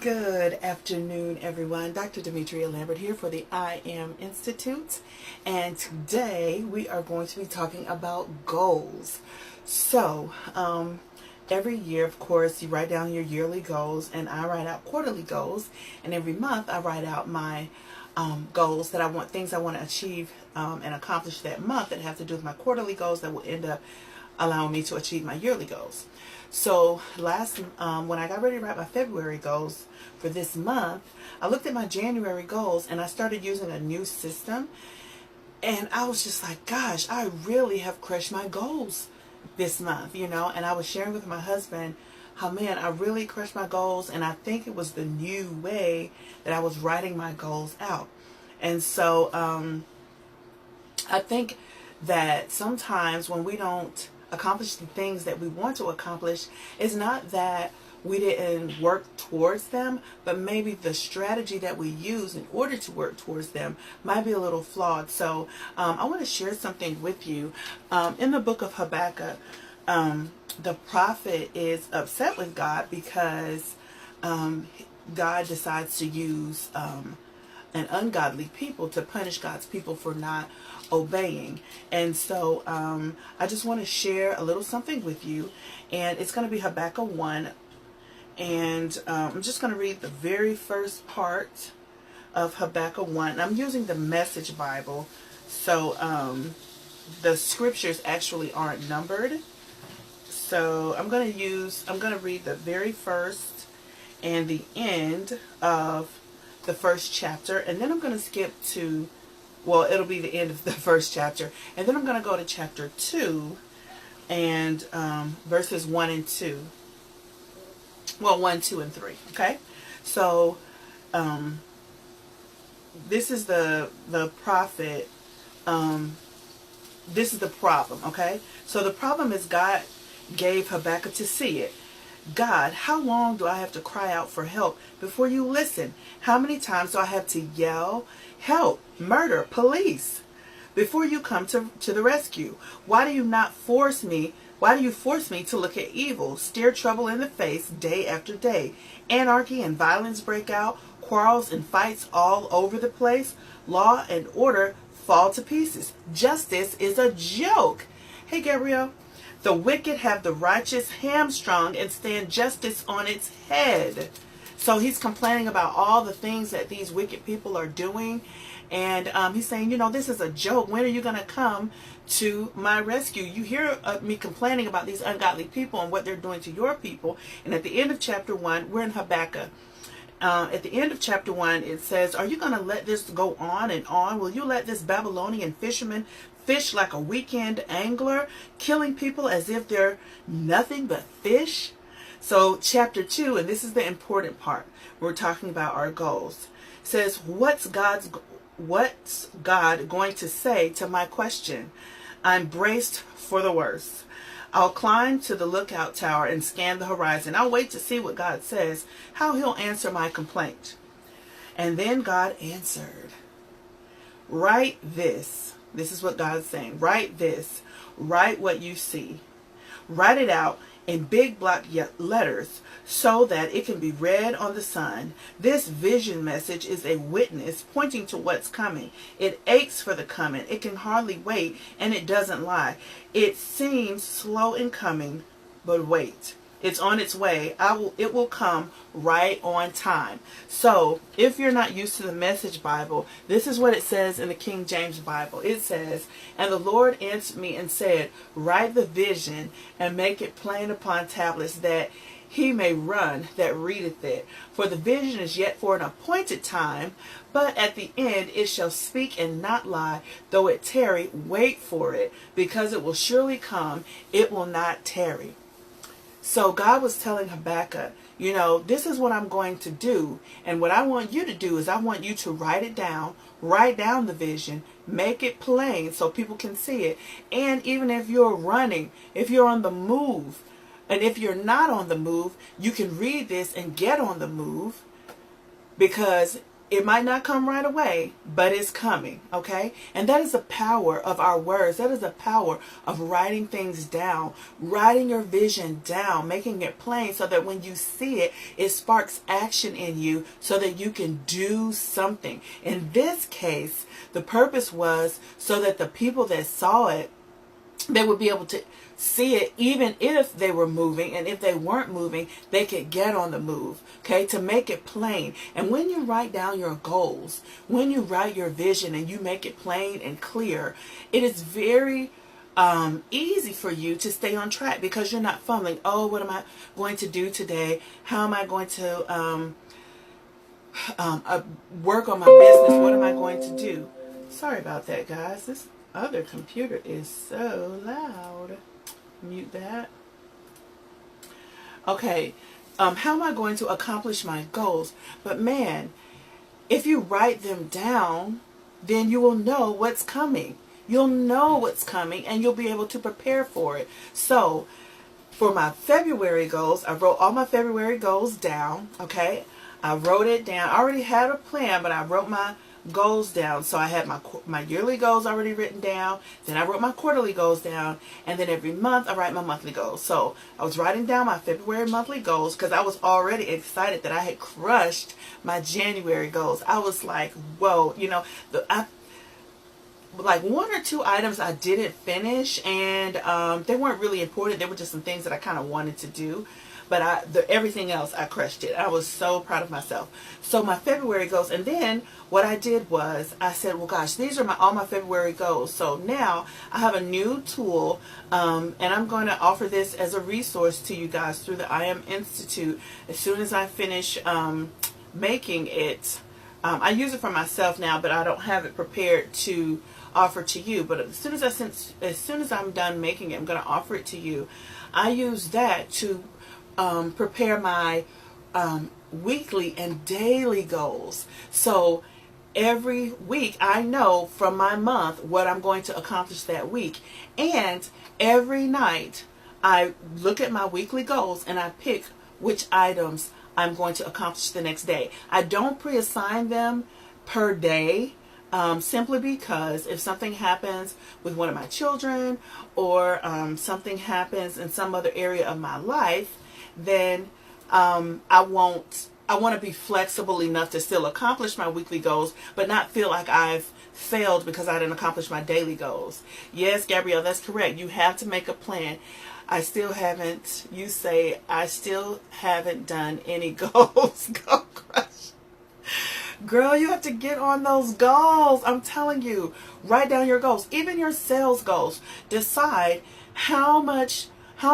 Good afternoon, everyone. Dr. Demetria Lambert here for the I Am Institute, and today we are going to be talking about goals. So, every year, of course, you write down your yearly goals, and I write out quarterly goals, and every month I write out my goals that I want, things I want to achieve and accomplish that month that have to do with my quarterly goals that will end up allowing me to achieve my yearly goals. So when I got ready to write my February goals for this month, I looked at my January goals and I started using a new system, and I was just like, gosh, I really have crushed my goals this month, and I was sharing with my husband how, man, I really crushed my goals, and I think it was the new way that I was writing my goals out. And so I think that sometimes when we don't accomplish the things that we want to accomplish, it's not that we didn't work towards them, but maybe the strategy that we use in order to work towards them might be a little flawed. So I want to share something with you. In the book of Habakkuk, the prophet is upset with God because God decides to use an ungodly people to punish God's people for not obeying. And so I just want to share a little something with you, and it's going to be Habakkuk 1, and I'm just going to read the very first part of Habakkuk 1. I'm using the Message Bible, so the scriptures actually aren't numbered. So I'm going to read the very first and the end of the first chapter, and then I'm going to skip to, well, it'll be the end of the first chapter, and then I'm going to go to chapter 2 and verses 1 and 2. Well, 1, 2, and 3. Okay, so this is the prophet. This is the problem. Okay, so the problem is God gave Habakkuk to see it. God, how long do I have to cry out for help before you listen? How many times do I have to yell, help, murder, police, before you come to the rescue? Why do you force me to look at evil, stare trouble in the face day after day? Anarchy and violence break out, quarrels and fights all over the place. Law and order fall to pieces. Justice is a joke. Hey, Gabrielle. The wicked have the righteous hamstrung and stand justice on its head. So he's complaining about all the things that these wicked people are doing. And he's saying, this is a joke. When are you going to come to my rescue? You hear me complaining about these ungodly people and what they're doing to your people. And at the end of chapter 1, we're in Habakkuk. At the end of chapter 1, it says, are you going to let this go on and on? Will you let this Babylonian fisherman fish like a weekend angler, killing people as if they're nothing but fish? So chapter 2, and this is the important part, we're talking about our goals, says, what's God going to say to my question? I'm braced for the worst. I'll climb to the lookout tower and scan the horizon. I'll wait to see what God says, how he'll answer my complaint. And then God answered, write this. This is what God's saying. Write this. Write what you see. Write it out in big block letters so that it can be read on the sun. This vision message is a witness pointing to what's coming. It aches for the coming. It can hardly wait, and it doesn't lie. It seems slow in coming, but wait. It's on its way. It will come right on time. So if you're not used to the Message Bible, this is what it says in the King James Bible. It says, and the Lord answered me and said, write the vision and make it plain upon tablets, that he may run that readeth it. For the vision is yet for an appointed time, but at the end it shall speak and not lie. Though it tarry, wait for it, because it will surely come. It will not tarry. So God was telling Habakkuk, this is what I'm going to do. And what I want you to do is I want you to write it down, write down the vision, make it plain so people can see it. And even if you're running, if you're on the move, and if you're not on the move, you can read this and get on the move, because It might not come right away, but it's coming, okay? And that is the power of our words. That is the power of writing things down, writing your vision down, making it plain so that when you see it, it sparks action in you so that you can do something. In this case, the purpose was so that the people that saw it, they would be able to see it even if they were moving, and if they weren't moving, they could get on the move, okay, to make it plain. And when you write down your goals, when you write your vision and you make it plain and clear, it is very easy for you to stay on track because you're not fumbling. Oh, what am I going to do today? How am I going to work on my business? What am I going to do? Sorry about that, guys. This other computer is so loud. Mute that. Okay, how am I going to accomplish my goals? But man, if you write them down, then you will know what's coming. You'll know what's coming and you'll be able to prepare for it. So for my February goals, I wrote all my February goals down, okay? I wrote it down. I already had a plan, but I wrote my goals down. So I had my yearly goals already written down. Then I wrote my quarterly goals down. And then every month I write my monthly goals. So I was writing down my February monthly goals because I was already excited that I had crushed my January goals. I was like, whoa, you know, like 1 or 2 items I didn't finish, and they weren't really important. They were just some things that I kind of wanted to do. But everything else, I crushed it. I was so proud of myself. So my February goals, and then what I did was I said, well, gosh, these are all my February goals. So now I have a new tool, and I'm going to offer this as a resource to you guys through the I Am Institute. As soon as I finish making it, I use it for myself now, but I don't have it prepared to offer to you. But as soon as I'm done making it, I'm going to offer it to you. I use that to prepare my weekly and daily goals. So every week I know from my month what I'm going to accomplish that week. And every night I look at my weekly goals and I pick which items I'm going to accomplish the next day. I don't pre-assign them per day. Simply because if something happens with one of my children, or something happens in some other area of my life, then I want to be flexible enough to still accomplish my weekly goals, but not feel like I've failed because I didn't accomplish my daily goals. Yes, Gabrielle, that's correct. You have to make a plan. I still haven't done any goals. Go crush. Girl, you have to get on those goals. I'm telling you, write down your goals, even your sales goals. Decide how much do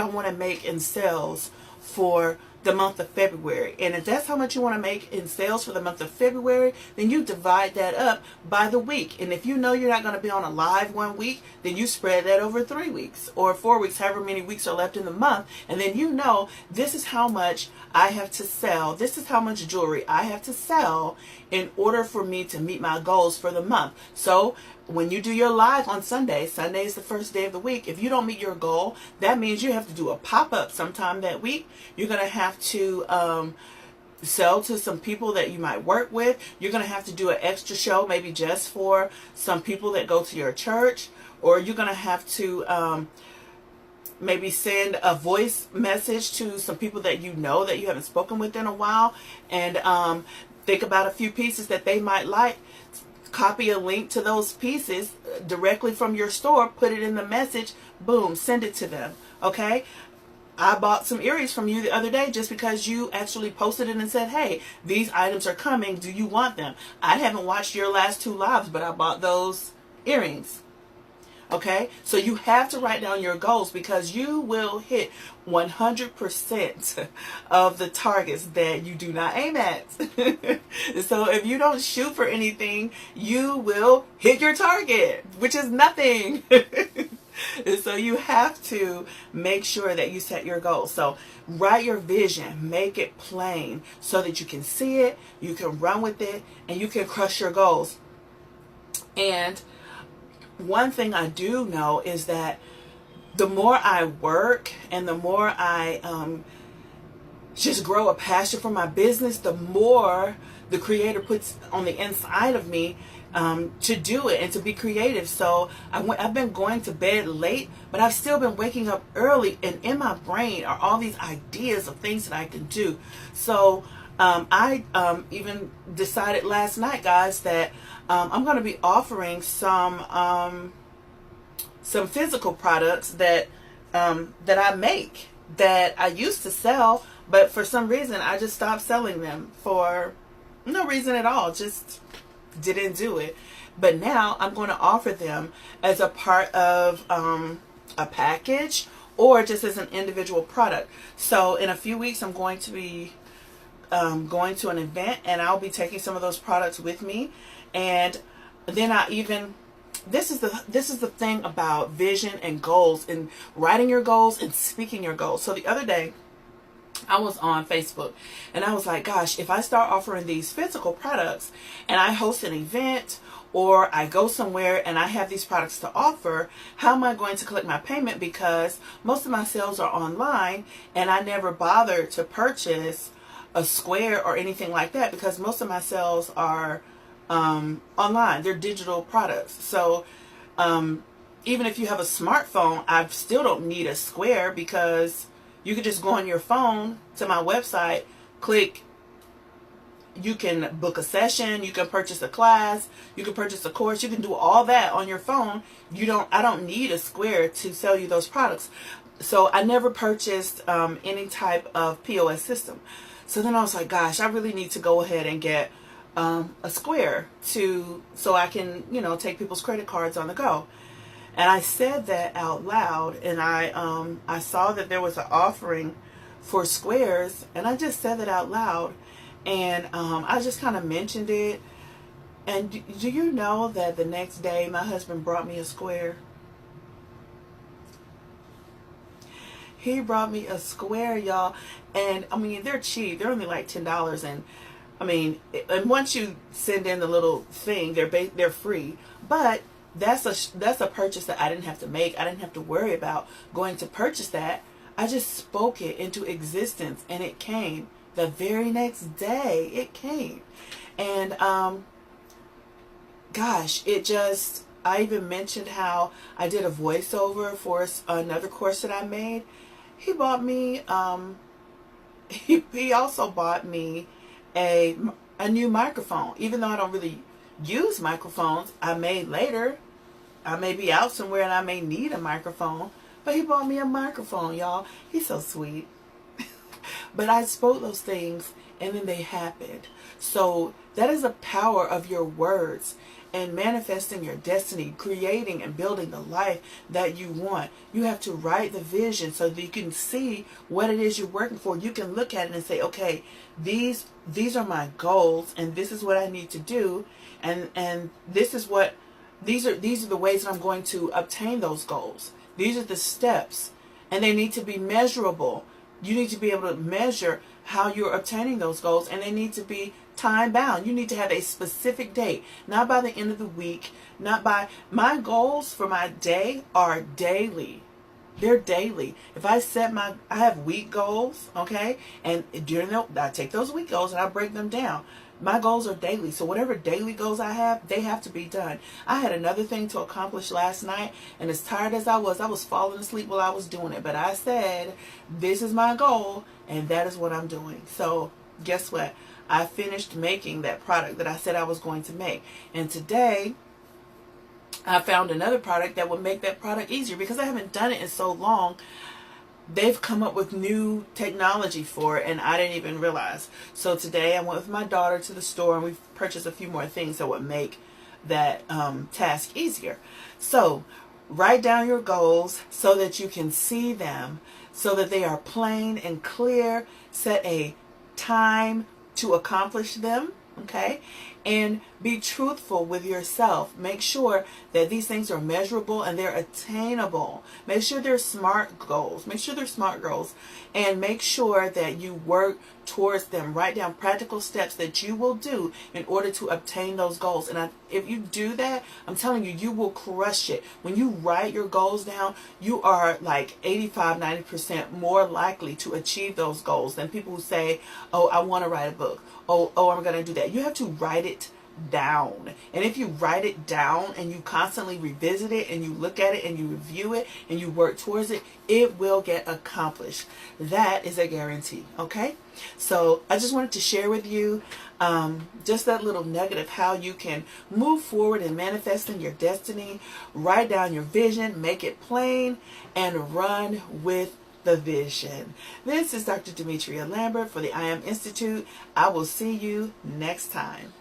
I want to make in sales for the month of February. And if that's how much you want to make in sales for the month of February, then you divide that up by the week. And if you know you're not going to be on a live 1 week, then you spread that over 3 weeks or 4 weeks, however many weeks are left in the month. And then you know, this is how much I have to sell. This is how much jewelry I have to sell in order for me to meet my goals for the month. So when you do your live on Sunday is the first day of the week. If you don't meet your goal, that means you have to do a pop-up sometime that week. You're going to have to sell to some people that you might work with. You're going to have to do an extra show, maybe just for some people that go to your church. Or you're going to have to maybe send a voice message to some people that you know that you haven't spoken with in a while. And think about a few pieces that they might like. Copy a link to those pieces directly from your store, put it in the message, boom, send it to them. Okay? I bought some earrings from you the other day just because you actually posted it and said, hey, these items are coming. Do you want them? I haven't watched your last 2 lives, but I bought those earrings. Okay? So you have to write down your goals because you will hit 100% of the targets that you do not aim at. So if you don't shoot for anything, you will hit your target, which is nothing. So you have to make sure that you set your goals. So write your vision, make it plain so that you can see it, you can run with it, and you can crush your goals. And one thing I do know is that the more I work and the more I just grow a passion for my business, the more the Creator puts on the inside of me to do it and to be creative. So I've been going to bed late, but I've still been waking up early, and in my brain are all these ideas of things that I can do. So I even decided last night, guys, that I'm going to be offering some physical products that I make, that I used to sell, but for some reason I just stopped selling them for no reason at all. Just didn't do it. But now I'm going to offer them as a part of a package, or just as an individual product. So in a few weeks I'm going to be going to an event, and I'll be taking some of those products with me. And then this is the thing about vision and goals, and writing your goals and speaking your goals. So the other day I was on Facebook, and I was like, gosh, if I start offering these physical products and I host an event, or I go somewhere and I have these products to offer, how am I going to collect my payment? Because most of my sales are online, and I never bother to purchase a Square or anything like that, because most of my sales are online. They're digital products. So even if you have a smartphone, I still don't need a Square, because you could just go on your phone to my website, click, you can book a session, you can purchase a class, you can purchase a course, you can do all that on your phone. I don't need a Square to sell you those products. So I never purchased any type of POS system. So then I was like, gosh, I really need to go ahead and get a Square so I can, take people's credit cards on the go. And I said that out loud, and I saw that there was an offering for Squares, and I just said that out loud, and I just kind of mentioned it. And do you know that the next day my husband brought me a Square? He brought me a Square, y'all, and I mean, they're cheap. They're only like $10, and I mean, and once you send in the little thing, they're free. But that's a purchase that I didn't have to make. I didn't have to worry about going to purchase that. I just spoke it into existence, and it came the very next day. It came, and gosh, I even mentioned how I did a voiceover for another course that I made. He bought me. He also bought me a new microphone. Even though I don't really use microphones, I may later. I may be out somewhere and I may need a microphone. But he bought me a microphone, y'all. He's so sweet. But I spoke those things, and then they happened. So that is the power of your words and manifesting your destiny, creating and building the life that you want. You have to write the vision so that you can see what it is you're working for. You can look at it and say, okay, these are my goals, and this is what I need to do, and these are the ways that I'm going to obtain those goals. These are the steps, and they need to be measurable. You need to be able to measure how you're obtaining those goals, and they need to be time bound. You need to have a specific date, not by the end of the week, my goals for my day are daily. They're daily. If I have week goals, okay, and I take those week goals and I break them down. My goals are daily. So whatever daily goals I have, they have to be done. I had another thing to accomplish last night, and as tired as I was falling asleep while I was doing it. But I said, this is my goal, and that is what I'm doing. So guess what? I finished making that product that I said I was going to make. And today, I found another product that would make that product easier, because I haven't done it in so long. They've come up with new technology for it, and I didn't even realize. So today I went with my daughter to the store, and we've purchased a few more things that would make that task easier. So write down your goals so that you can see them, so that they are plain and clear. Set a time to accomplish them, okay? and be truthful with yourself. Make sure that these things are measurable and they're attainable. Make sure they're SMART goals. Make sure they're SMART goals, and make sure that you work towards them. Write down practical steps that you will do in order to obtain those goals. And if you do that, I'm telling you, you will crush it. When you write your goals down, you are like 85-90% more likely to achieve those goals than people who say, oh, I want to write a book. Oh, I'm going to do that. You have to write it down. And if you write it down and you constantly revisit it and you look at it and you review it and you work towards it, it will get accomplished. That is a guarantee. Okay? So I just wanted to share with you just that little nugget of how you can move forward and manifesting your destiny. Write down your vision, make it plain, and run with the vision. This is Dr. Demetria Lambert for the I Am Institute. I will see you next time.